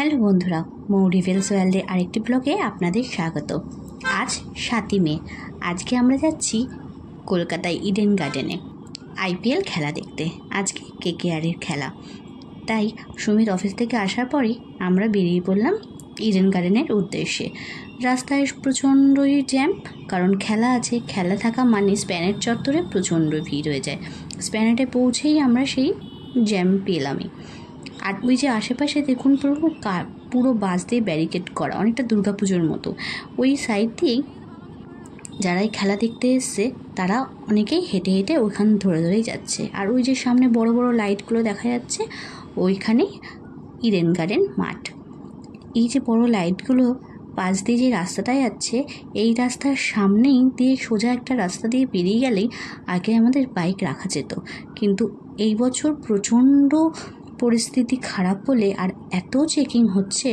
Hello বন্ধুরা, মৌরি feels ওয়ার্ল্ডের আরেকটি ব্লগে আপনাদের স্বাগত। আজ 7ই মে। আজকে আমরা যাচ্ছি কলকাতায় ইডেন গার্ডেনে আইপিএল খেলা দেখতে। আজকে কেকেআরের খেলা, তাই সুমিত অফিস থেকে আসার পরই আমরা বেরিয়ে পড়লাম ইডেন গার্ডেনের উদ্দেশ্যে। রাস্তায় প্রচণ্ডই জ্যাম, কারণ খেলা আছে। খেলা থাকা মানে স্প্ল্যানেড চত্বরে প্রচণ্ড ভিড় হয়ে যায়। স্প্ল্যানেডে পৌঁছেই আমরা সেই জ্যাম পেলামই। আর ওই যে আশেপাশে দেখুন পুরো বাস দিয়ে ব্যারিকেড করা, অনেকটা দুর্গাপুজোর মতো। ওই সাইড দিয়েই যারা এই খেলা দেখতে এসছে তারা অনেকেই হেঁটে হেঁটে ওইখান ধরেই যাচ্ছে। আর ওই যে সামনে বড় বড় লাইটগুলো দেখা যাচ্ছে, ওইখানেই ইডেন গার্ডেন মাঠ। এই যে বড় লাইটগুলো পাশ দিয়ে যে রাস্তাটা যাচ্ছে, এই রাস্তার সামনেই দিয়ে সোজা একটা রাস্তা দিয়ে বেরিয়ে গেলেই আগে আমাদের বাইক রাখা যেত। কিন্তু এই বছর প্রচণ্ড পরিস্থিতি খারাপ বলে আর এত চেকিং হচ্ছে,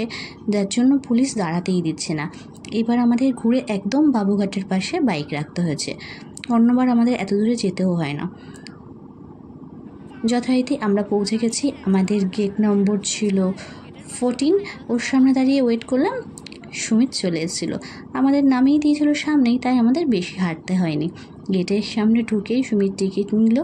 যার জন্য পুলিশ দাঁড়াতেই দিচ্ছে না। এবার আমাদের ঘুরে একদম বাবুঘাটের পাশে বাইক রাখতে হয়েছে। অন্যবার আমাদের এত দূরে যেতেও হয় না। যথারীতি আমরা পৌঁছে গেছি। আমাদের গেট নম্বর ছিল 14। ওর সামনে দাঁড়িয়ে ওয়েট করলাম। সুমিত চলে এসেছিলো, আমাদের নামিয়ে দিয়েছিল সামনেই, তাই আমাদের বেশি হাঁটতে হয়নি। গেটের সামনে ঢুকেই সুমিত টিকিট নিল।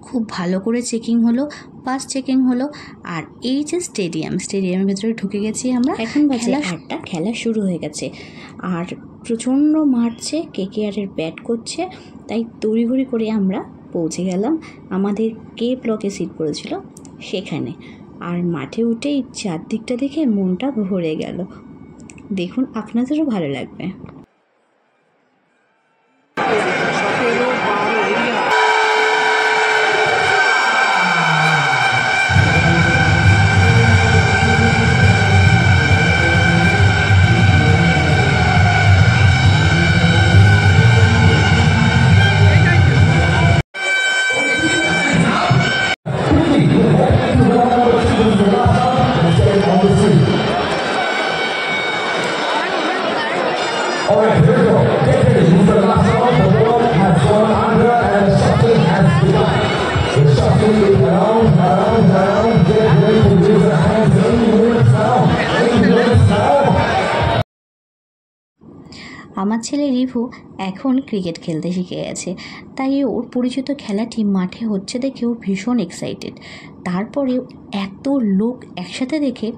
খুব ভালো করে চেকিং হলো, পাস চেকিং হলো। আর এই যে স্টেডিয়ামের ভেতরে ঢুকে গেছি আমরা। এখন বাজে 8টা, খেলা শুরু হয়ে গেছে। আর প্রচণ্ড মারছে, কেকেআরের ব্যাট করছে, তাই তড়িঘড়ি করে আমরা পৌঁছে গেলাম আমাদের কে ব্লকে সিট পড়েছিল সেখানে। আর মাঠে উঠেই চারদিকটা দেখে মনটা ভরে গেল। দেখুন, আপনাদেরও ভালো লাগবে। All right, here we go. Get ready. Move the last one. The ball has gone under and the shuffling has begun. The shuffling is round. Get ready to raise the hands. 8 minutes now. আমার ছেলে review এখন cricket খেলতে শিখে গেছে, তাই ওর পরিচিত খেলাটি মাঠে হচ্ছে দেখে ও ভীষণ এক্সাইটেড। তারপরেও এত লোক একসাথে দেখে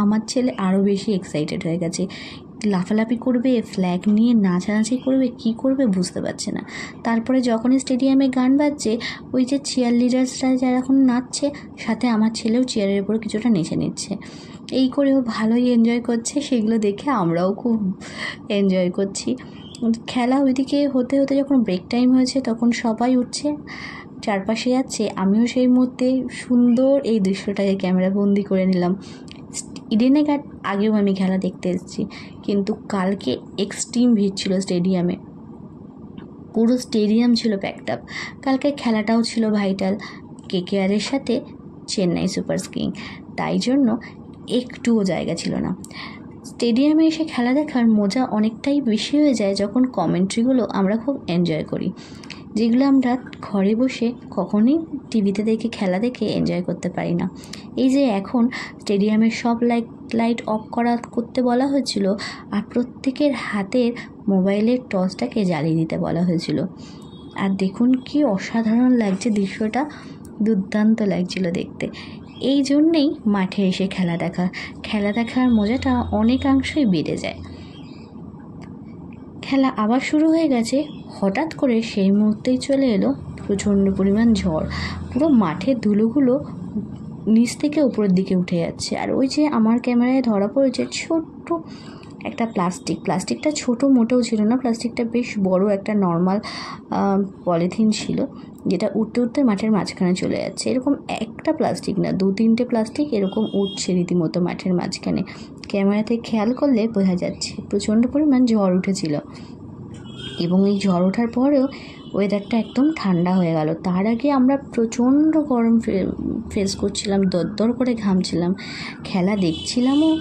আমার ছেলে আরও বেশি এক্সাইটেড হয়ে গেছে। লাফালাফি করবে, ফ্ল্যাগ নিয়ে নাচানাচি করবে, কি করবে বুঝতে পারছে না। তারপরে যখনই স্টেডিয়ামে গান বাজছে, ওই যে চেয়ার লিডার্সরা যারা এখন নাচছে, সাথে আমার ছেলেও চেয়ারের উপর কিছুটা নেচে নিচ্ছে। এই করে ও ভালোই এনজয় করছে। সেগুলো দেখে আমরাও খুব এনজয় করছি। খেলা ওইদিকে হতে হতে যখন ব্রেক টাইম হয়েছে, তখন সবাই উঠছে, চারপাশে যাচ্ছে। আমিও সেই মুহূর্তে সুন্দর এই দৃশ্যটাকে ক্যামেরা বন্দি করে নিলাম। ইডেনে গার্ড আগেও আমি খেলা দেখতে এসেছি, কিন্তু কালকে এক্সট্রিম ভিড় ছিল স্টেডিয়ামে। পুরো স্টেডিয়াম ছিল প্যাকড আপ। কালকে খেলাটাও ছিল ভাইটাল, কেকেআরের সাথে চেন্নাই সুপার কিং, তাই জন্য একটুও জায়গা ছিল না। স্টেডিয়ামে এসে খেলা দেখার মজা অনেকটাই বেশি হয়ে যায় যখন কমেন্ট্রিগুলো আমরা খুব এনজয় করি, যেগুলো আমরা ঘরে বসে কখনোই টিভিতে দেখে খেলা দেখে এনজয় করতে পারি না। এই যে এখন স্টেডিয়ামের সব লাইট অফ করতে বলা হয়েছিল, আর প্রত্যেকের হাতের মোবাইলের টর্চটাকে জ্বালিয়ে দিতে বলা হয়েছিল। আর দেখুন কি অসাধারণ লাগছে দৃশ্যটা, দুর্দান্ত লাগছিল দেখতে। এই জন্যেই মাঠে এসে খেলা দেখার মজাটা অনেকাংশই বেড়ে যায়। খেলা আবার শুরু হয়ে গেছে। হঠাৎ করে সেই মুহূর্তেই চলে এলো প্রচণ্ড পরিমাণ ঝড়। পুরো মাঠের ধুলোগুলো নিচ থেকে উপরের দিকে উঠে যাচ্ছে। আর ওই যে আমার ক্যামেরায় ধরা পড়েছে ছোট্ট একটা প্লাস্টিকটা ছোট মোটেও ছিল না, প্লাস্টিকটা বেশ বড় একটা নর্মাল পলিথিন ছিল, যেটা উঠতে উঠতে মাঠের মাঝখানে চলে যাচ্ছে। এরকম একটা প্লাস্টিক না, 2-3টে প্লাস্টিক এরকম উঠছে রীতিমতো মাঠের মাঝখানে। ক্যামেরাতে খেয়াল করলে বোঝা যাচ্ছে প্রচণ্ড পরিমাণ ঝড় উঠেছিল। এবং এই ঝড় ওঠার পরেও ওয়েদারটা একদম ঠান্ডা হয়ে গেল। তার আগে আমরা প্রচণ্ড গরম ফেস করছিলাম, দরদর করে ঘামছিলাম। খেলা দেখছিলামও,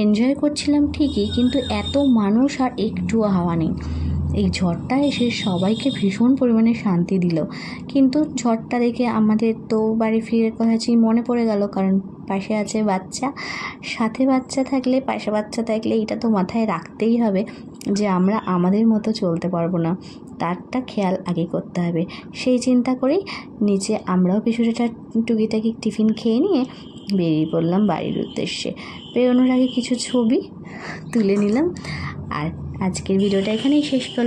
এনজয় করছিলাম ঠিকই, কিন্তু এত মানুষ আর একটুও হাওয়া নেই। এই ঝড়টা এসে সবাইকে ভীষণ পরিমাণে শান্তি দিল। কিন্তু ঝড়টা দেখে আমাদের তো বাড়ি ফিরে কথা মনে পড়ে গেল, কারণ পাশে আছে বাচ্চা, সাথে বাচ্চা থাকলে পাশে বাচ্চা থাকলে এটা তো মাথায় রাখতেই হবে যে আমরা আমাদের মতো চলতে পারবো না, তারটা খেয়াল আগে করতে হবে। সেই চিন্তা করেই নিচে আমরাও কিছুটা টুকিটাকি টিফিন খেয়ে নিয়ে বেরিয়ে পড়লাম বাড়ির উদ্দেশ্যে। বেরোনোর আগে কিছু ছবি তুলে নিলাম। আর আজকের ভিডিওটা এখানেই শেষ করলাম।